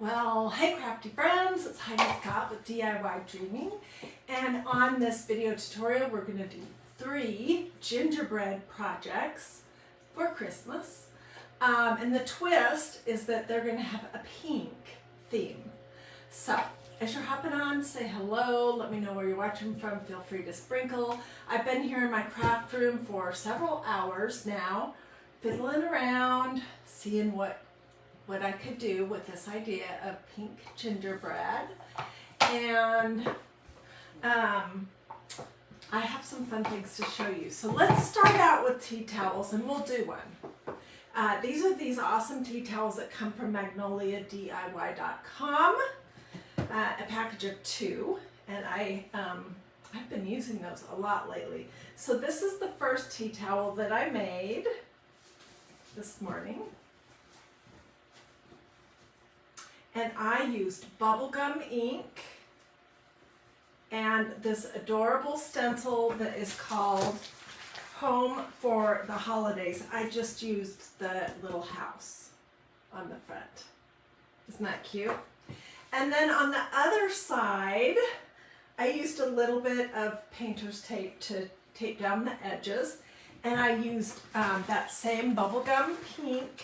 Well, hey crafty friends, it's Hiedi Scott with DiyDreaming, and on this video tutorial we're going to do 3 gingerbread projects for Christmas. And the twist is that they're going to have a pink theme. So, as you're hopping on, say hello, let me know where you're watching from, feel free to sprinkle. I've been here in my craft room for several hours now, fiddling around, seeing what I could do with this idea of pink gingerbread. And I have some fun things to show you. So let's start out with tea towels, and we'll do one. These are these awesome tea towels that come from Magnolia DIY.com. A package of 2, and I've been using those a lot lately. So this is the first tea towel that I made this morning. And I used bubblegum ink and this adorable stencil that is called Home for the Holidays. I just used the little house on the front. Isn't that cute? And then on the other side, I used a little bit of painter's tape to tape down the edges. And I used that same bubblegum pink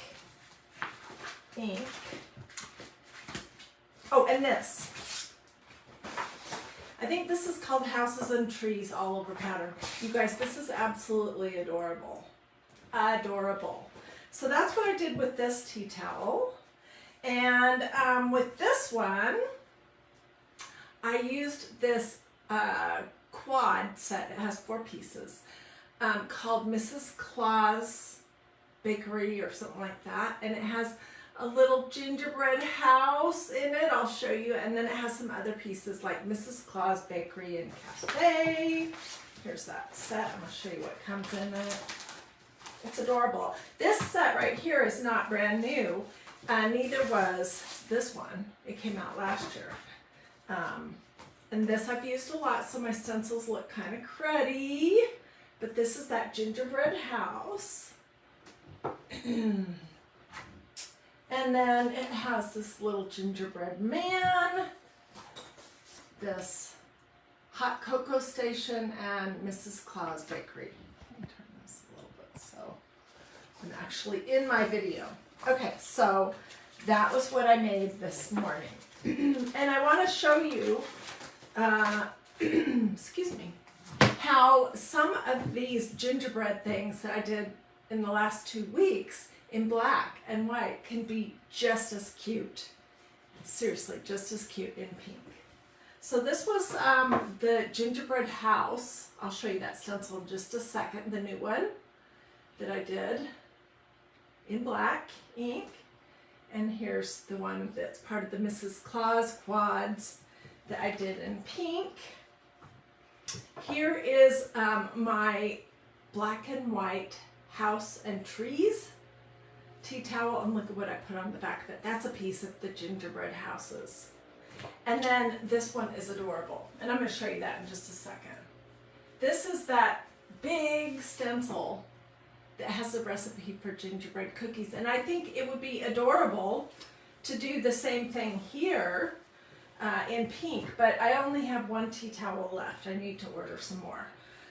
ink. Oh, and this. I think this is called Houses and Trees All Over pattern. You guys, this is absolutely adorable. Adorable. So that's what I did with this tea towel. And with this one, I used this quad set. It has 4 pieces called Mrs. Claus Bakery or something like that. And it has a little gingerbread house in it, I'll show you, and then it has some other pieces like Mrs. Claus Bakery and Cafe. Here's that set. I'm going to show you what comes in it. It's adorable. This set right here is not brand new, neither was this one. It came out last year. And this I've used a lot, so my stencils look kind of cruddy, but this is that gingerbread house. And then it has this little gingerbread man, this hot cocoa station, and Mrs. Claus Bakery. Let me turn this a little bit so I'm actually in my video. Okay, so that was what I made this morning. And I want to show you, excuse me, how some of these gingerbread things that I did in the last 2 weeks in black and white can be just as cute. Seriously, just as cute in pink. So this was the gingerbread house. I'll show you that stencil in just a second, the new one that I did in black ink. And here's the one that's part of the Mrs. Claus quads that I did in pink. Here is my black and white house and trees tea towel, and look at what I put on the back of it. That's a piece of the gingerbread houses. And then this one is adorable, and I'm going to show you that in just a second. This is that big stencil that has a recipe for gingerbread cookies, and I think it would be adorable to do the same thing here in pink, but I only have 1 tea towel left. I need to order some more.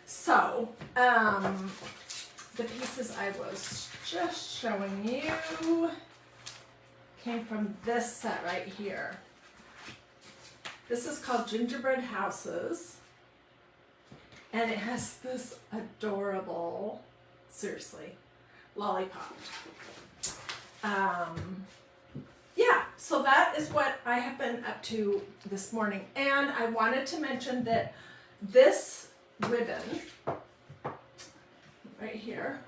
So the pieces I was just showing you came from this set right here. This is called Gingerbread Houses, and it has this adorable, seriously, lollipop. Yeah, so that is what I have been up to this morning. And I wanted to mention that this ribbon right here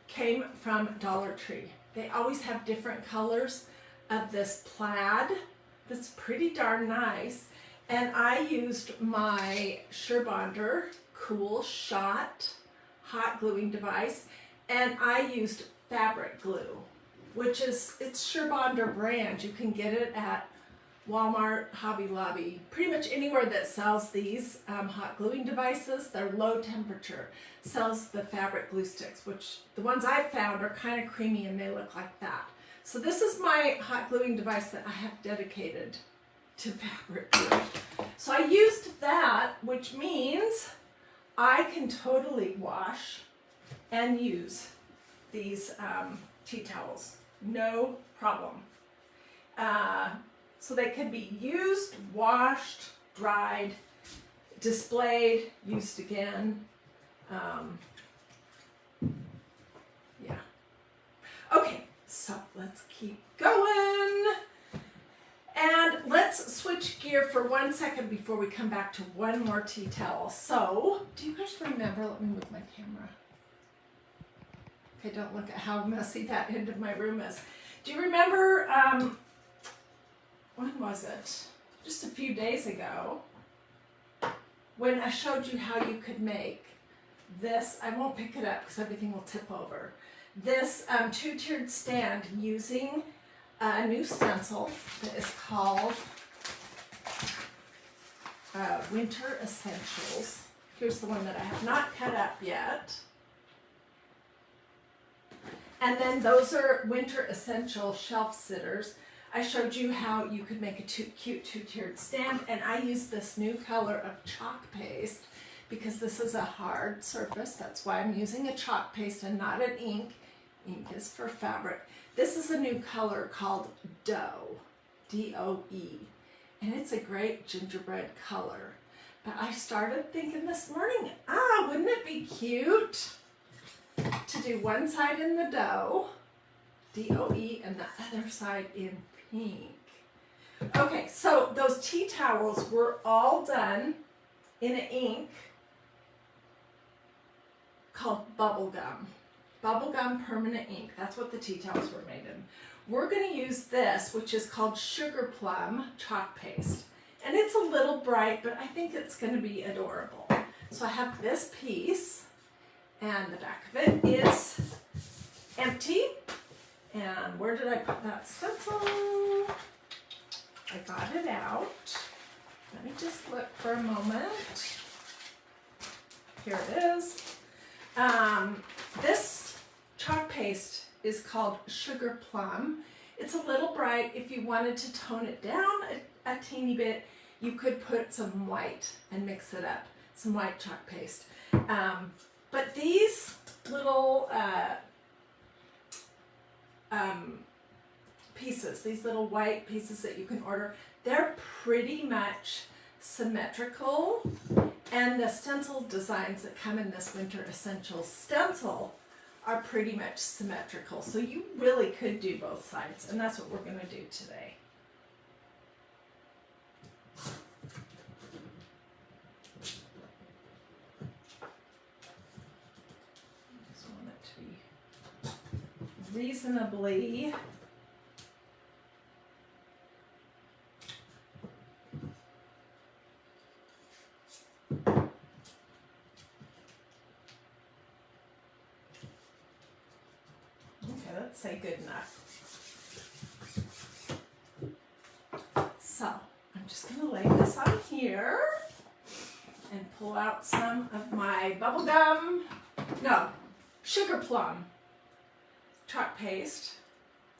came from Dollar Tree. They always have different colors of this plaid that's pretty darn nice. And I used my Surebonder Cool Shot hot gluing device, and I used fabric glue, which is, it's Surebonder brand. You can get it at Walmart, Hobby Lobby, pretty much anywhere that sells these hot gluing devices. They're low temperature, sells the fabric glue sticks, which the ones I've found are kind of creamy and they look like that. So this is my hot gluing device that I have dedicated to fabric glue. So I used that, which means I can totally wash and use these tea towels. No problem. So they can be used, washed, dried, displayed, used again. Yeah. Okay, so let's keep going. And let's switch gear for 1 second before we come back to one more tea towel. So, do you guys remember, let me move my camera. Okay, don't look at how messy that end of my room is. Do you remember, when was it? Just a few days ago, when I showed you how you could make this, I won't pick it up because everything will tip over, this two-tiered stand using a new stencil that is called Winter Essentials. Here's the one that I have not cut up yet. And then those are Winter Essential shelf sitters. I showed you how you could make a cute two-tiered stand, and I used this new color of chalk paste because this is a hard surface. That's why I'm using a chalk paste and not an ink. Ink is for fabric. This is a new color called Doe, D-O-E, and it's a great gingerbread color. But I started thinking this morning, wouldn't it be cute to do one side in the dough, D-O-E, and the other side in pink. Okay, so those tea towels were all done in an ink called bubblegum. Bubblegum permanent ink. That's what the tea towels were made in. We're going to use this, which is called Sugar Plum chalk paste. And it's a little bright, but I think it's going to be adorable. So I have this piece, and the back of it is empty. And where did I put that stencil? I got it out. Let me just look for a moment. Here it is. This chalk paste is called Sugar Plum. It's a little bright. If you wanted to tone it down a teeny bit, you could put some white and mix it up, some white chalk paste. But these little pieces, these little white pieces that you can order, they're pretty much symmetrical, and the stencil designs that come in this Winter Essentials stencil are pretty much symmetrical. So you really could do both sides, and that's what we're going to do today. I just want it to be reasonably say good enough. So I'm just going to lay this on here and pull out some of my Sugar Plum chalk paste,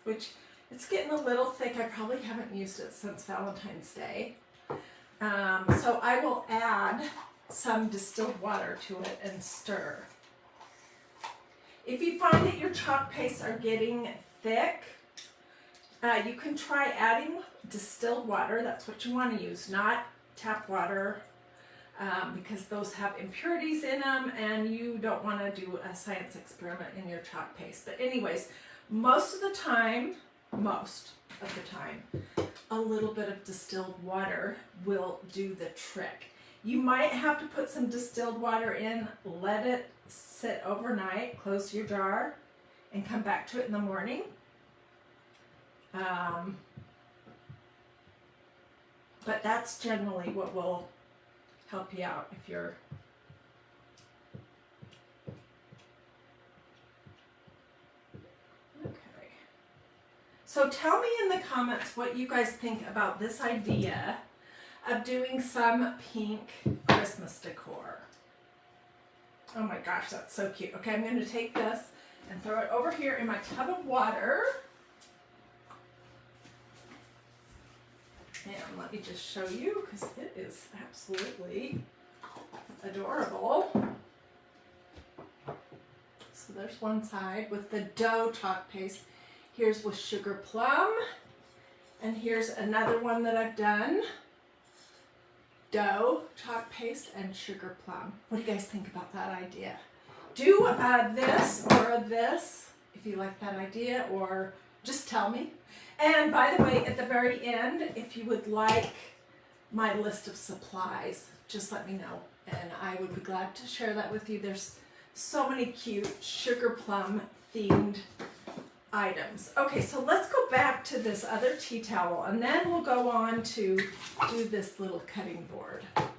which it's getting a little thick. I probably haven't used it since Valentine's Day. So I will add some distilled water to it and stir. If you find that your chalk pastes are getting thick, you can try adding distilled water. That's what you want to use, not tap water, because those have impurities in them and you don't want to do a science experiment in your chalk paste. But anyways, most of the time, a little bit of distilled water will do the trick. You might have to put some distilled water in, let it sit overnight, close your jar, and come back to it in the morning. But that's generally what will help you out if you're okay. So tell me in the comments what you guys think about this idea of doing some pink Christmas decor. Oh my gosh, that's so cute. Okay, I'm going to take this and throw it over here in my tub of water. And let me just show you because it is absolutely adorable. So there's one side with the dough chalk paste. Here's with sugar plum. And here's another one that I've done. Dough, chalk paste, and sugar plum. What do you guys think about that idea? Do this or this if you like that idea, or just tell me. And by the way, at the very end, if you would like my list of supplies, just let me know. And I would be glad to share that with you. There's so many cute sugar plum themed items. Okay, so let's go back to this other tea towel, and then we'll go on to do this little cutting board. All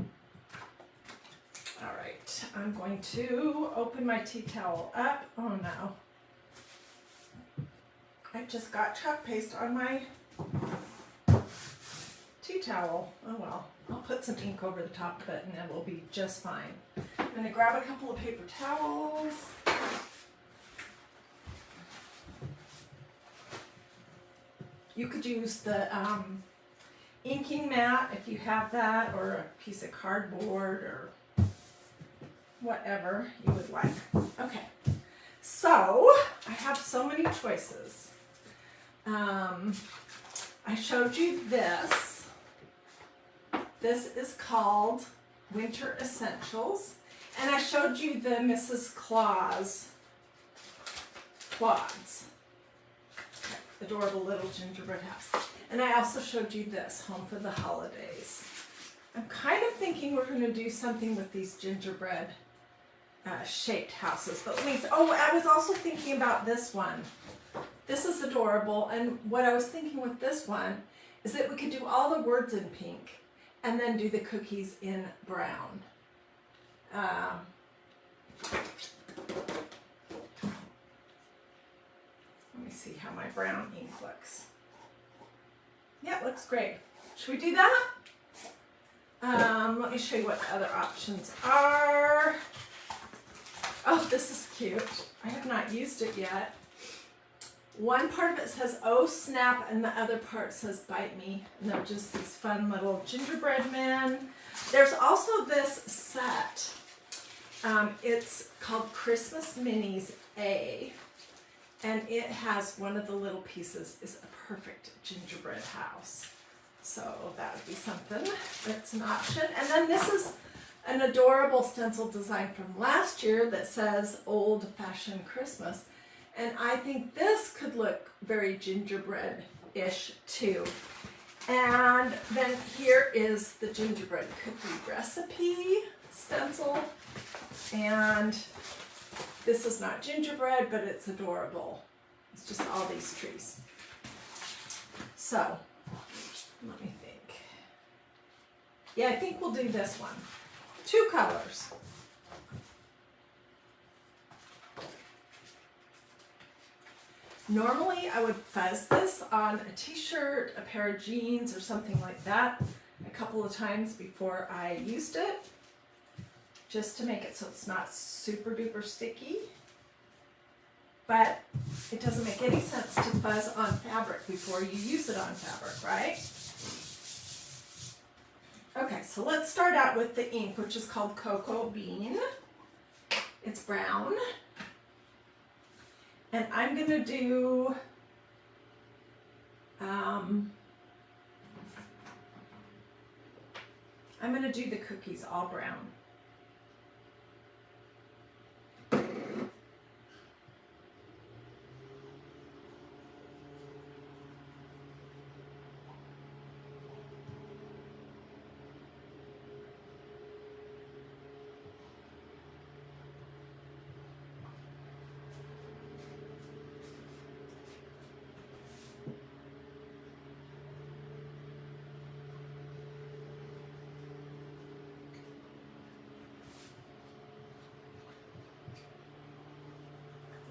right, I'm going to open my tea towel up. Oh no. I just got chalk paste on my tea towel. Oh well, I'll put some ink over the top of it and it will be just fine. I'm going to grab a couple of paper towels. You could use the inking mat if you have that, or a piece of cardboard, or whatever you would like. Okay, so I have so many choices. I showed you this. This is called Winter Essentials, and I showed you the Mrs. Claus quads. Adorable little gingerbread house. And I also showed you this, Home for the Holidays. I'm kind of thinking we're going to do something with these gingerbread shaped houses. But let me, I was also thinking about this one. This is adorable, and what I was thinking with this one is that we could do all the words in pink and then do the cookies in brown. Let me see how my brown ink looks. Yeah, it looks great. Should we do that? Let me show you what the other options are. Oh, this is cute. I have not used it yet. One part of it says, "Oh snap," and the other part says, "Bite me." And they're just these fun little gingerbread men. There's also this set. It's called Christmas Minis A. And it has one of the little pieces is a perfect gingerbread house. So that would be something that's an option. And then this is an adorable stencil design from last year that says Old Fashioned Christmas. And I think this could look very gingerbread-ish too. And then here is the gingerbread cookie recipe stencil. And this is not gingerbread, but it's adorable. It's just all these trees. So, let me think. Yeah, I think we'll do this one. 2 colors. Normally, I would fuzz this on a t-shirt, a pair of jeans, or something like that a couple of times before I used it, just to make it so it's not super duper sticky. But it doesn't make any sense to fuzz on fabric before you use it on fabric, right? Okay, so let's start out with the ink, which is called Cocoa Bean. It's brown. And I'm going to do the cookies all brown.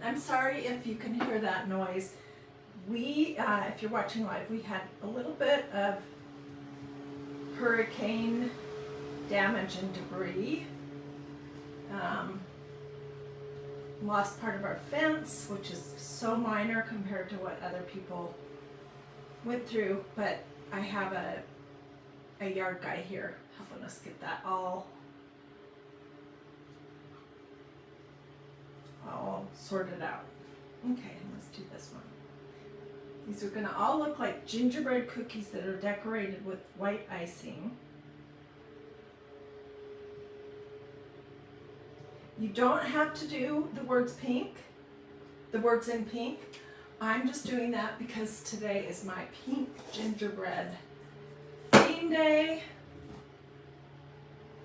I'm sorry if you can hear that noise. We, if you're watching live, we had a little bit of hurricane damage and debris. Lost part of our fence, which is so minor compared to what other people went through, but I have a a yard guy here helping us get that all sorted out. Okay, let's do this one. These are going to all look like gingerbread cookies that are decorated with white icing. You don't have to do the words pink, the words in pink. I'm just doing that because today is my pink gingerbread theme day.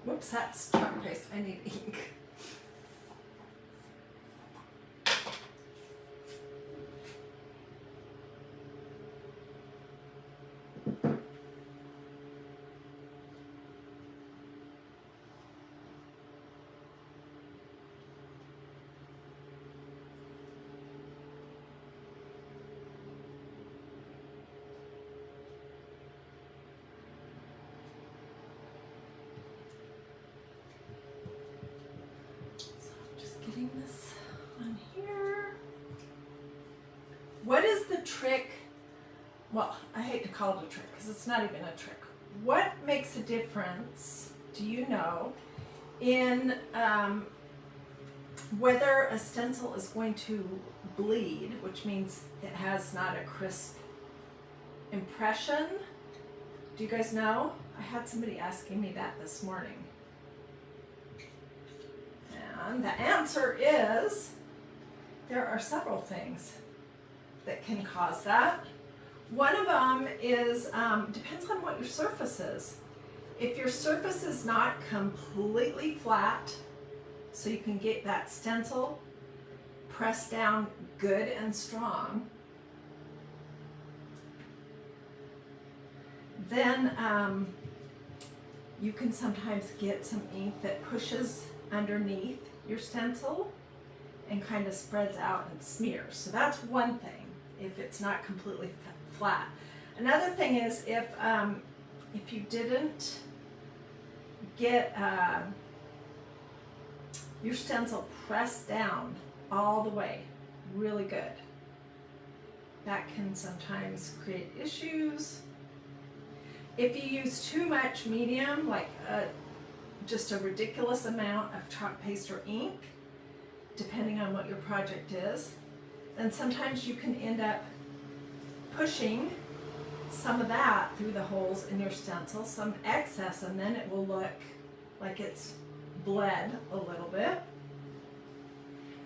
Whoops, that's chalk paste. I need ink. Getting this on here. What is the trick? Well, I hate to call it a trick because it's not even a trick. What makes a difference, do you know, in whether a stencil is going to bleed, which means it has not a crisp impression? Do you guys know? I had somebody asking me that this morning. And the answer is there are several things that can cause that. One of them is, depends on what your surface is. If your surface is not completely flat, so you can get that stencil pressed down good and strong, then you can sometimes get some ink that pushes underneath your stencil and kind of spreads out and smears. So that's one thing, if it's not completely flat. Another thing is if you didn't get your stencil pressed down all the way really good, that can sometimes create issues. If you use too much medium, like just a ridiculous amount of chalk paste or ink, depending on what your project is, then sometimes you can end up pushing some of that through the holes in your stencil, some excess, and then it will look like it's bled a little bit.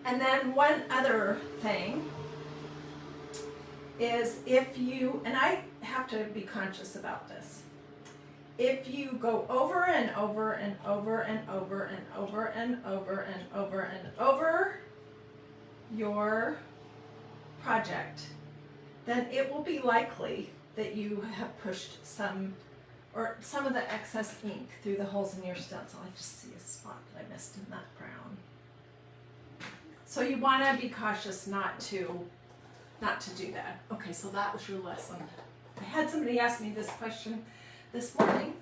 And then one other thing is if you, and I have to be conscious about this, if you go over and over and over and over and over and over and over and over your project, then it will be likely that you have pushed some of the excess ink through the holes in your stencil. I just see a spot that I missed in that brown. So you want to be cautious not to do that. Okay, so that was your lesson. I had somebody ask me this question this morning,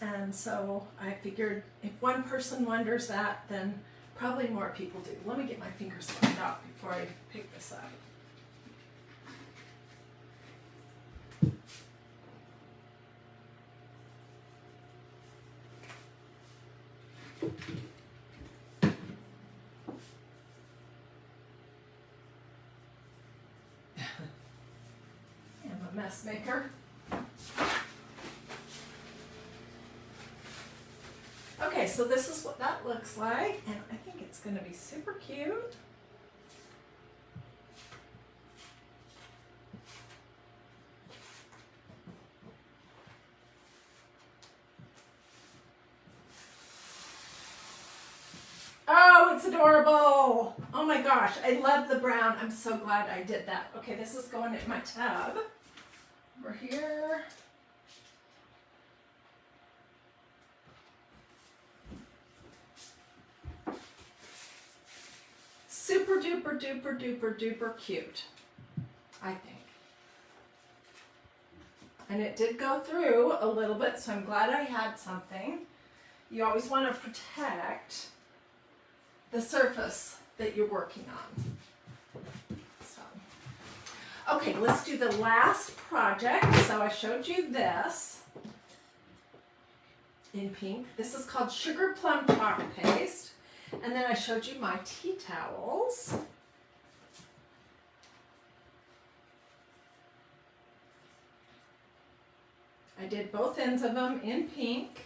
and so I figured if one person wonders that, then probably more people do. Let me get my fingers cleaned out before I pick this up. I'm a mess maker. Okay, so this is what that looks like, and I think it's going to be super cute. Oh, it's adorable. Oh my gosh, I love the brown. I'm so glad I did that. Okay, this is going in my tub. Over here. Super duper duper duper duper cute, I think. And it did go through a little bit, so I'm glad I had something. You always want to protect the surface that you're working on. So, okay, let's do the last project. So I showed you this. in pink. This is called Sugar Plum Chalk Paste. And then I showed you my tea towels. I did both ends of them in pink.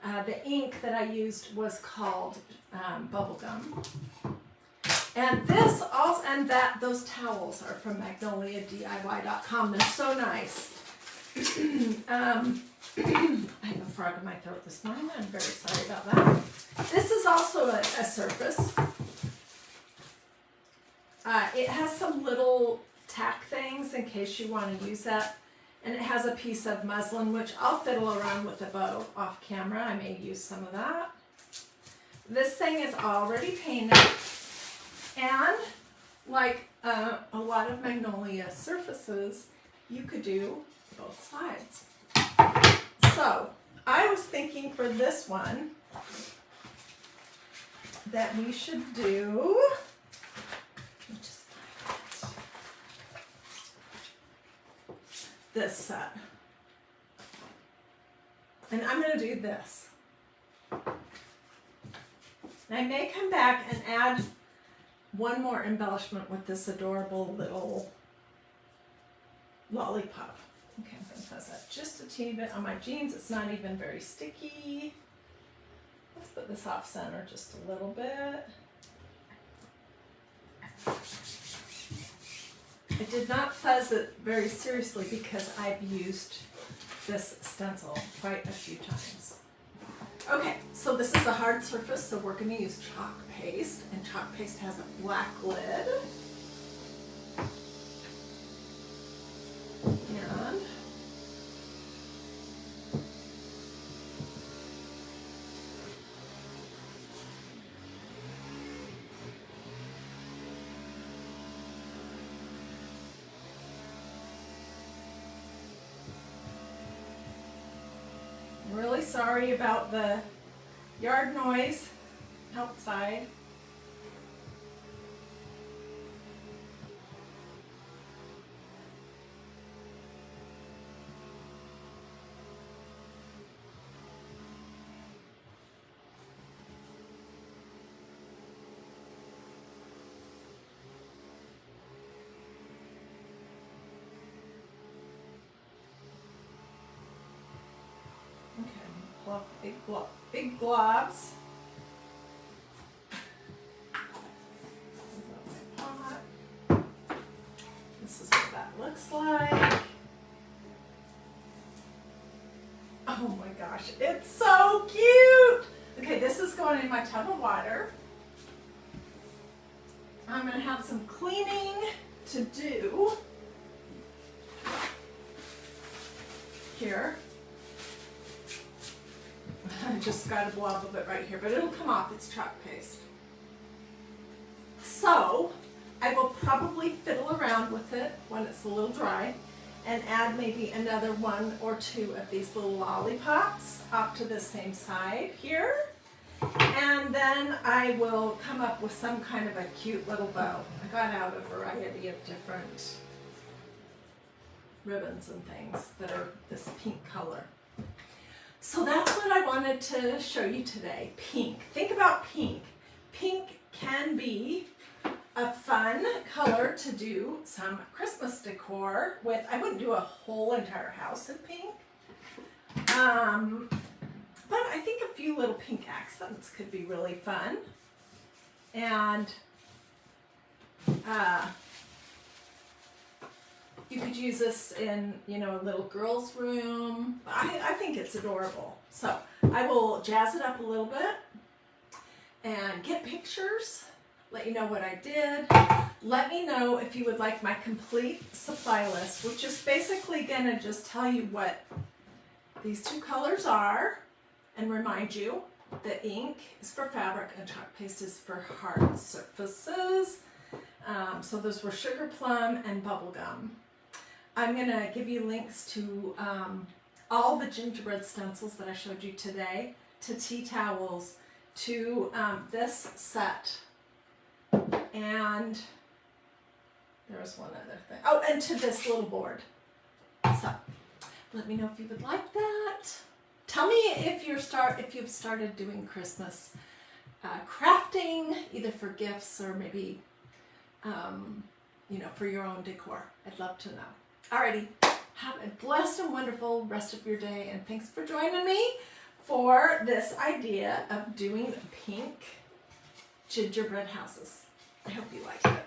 The ink that I used was called bubblegum. And this also, and those towels are from MagnoliaDIY.com. They're so nice. I have a frog in my throat this morning. I'm very sorry about that. This is also a surface. It has some little tack things in case you want to use that. And it has a piece of muslin, which I'll fiddle around with the bow off camera. I may use some of that. This thing is already painted. And like a lot of Magnolia surfaces, you could do both sides. So I was thinking for this one that we should do, this set. And I'm going to do this. And I may come back and add one more embellishment with this adorable little lollipop. Okay, I'm going to press that just a teeny bit on my jeans. It's not even very sticky. Let's put this off center just a little bit. I did not fuzz it very seriously because I've used this stencil quite a few times. Okay, so this is a hard surface, so we're going to use chalk paste, and chalk paste has a black lid. And really sorry about the yard noise outside. Big globs. This is what that looks like. Oh my gosh, it's so cute. Okay, this is going in my tub of water. I'm going to have some cleaning to do here. I just got a blob of it right here, but it'll come off. It's chalk paste. So I will probably fiddle around with it when it's a little dry and add maybe another one or two of these little lollipops off to the same side here. And then I will come up with some kind of a cute little bow. I got out a variety of different ribbons and things that are this pink color. So that's what I wanted to show you today, pink. Think about pink. Pink can be a fun color to do some Christmas decor with. I wouldn't do a whole entire house in pink. But I think a few little pink accents could be really fun. And you could use this in, you know, a little girl's room. I think it's adorable. So I will jazz it up a little bit and get pictures, let you know what I did. Let me know if you would like my complete supply list, which is basically going to just tell you what these two colors are and remind you that ink is for fabric and chalk paste is for hard surfaces. So those were Sugar Plum and Bubblegum. I'm going to give you links to all the gingerbread stencils that I showed you today, to tea towels, to this set, and there was one other thing. Oh, and to this little board. So let me know if you would like that. Tell me if you've started doing Christmas crafting, either for gifts or maybe, for your own decor. I'd love to know. Alrighty, have a blessed and wonderful rest of your day, and thanks for joining me for this idea of doing pink gingerbread houses. I hope you like it.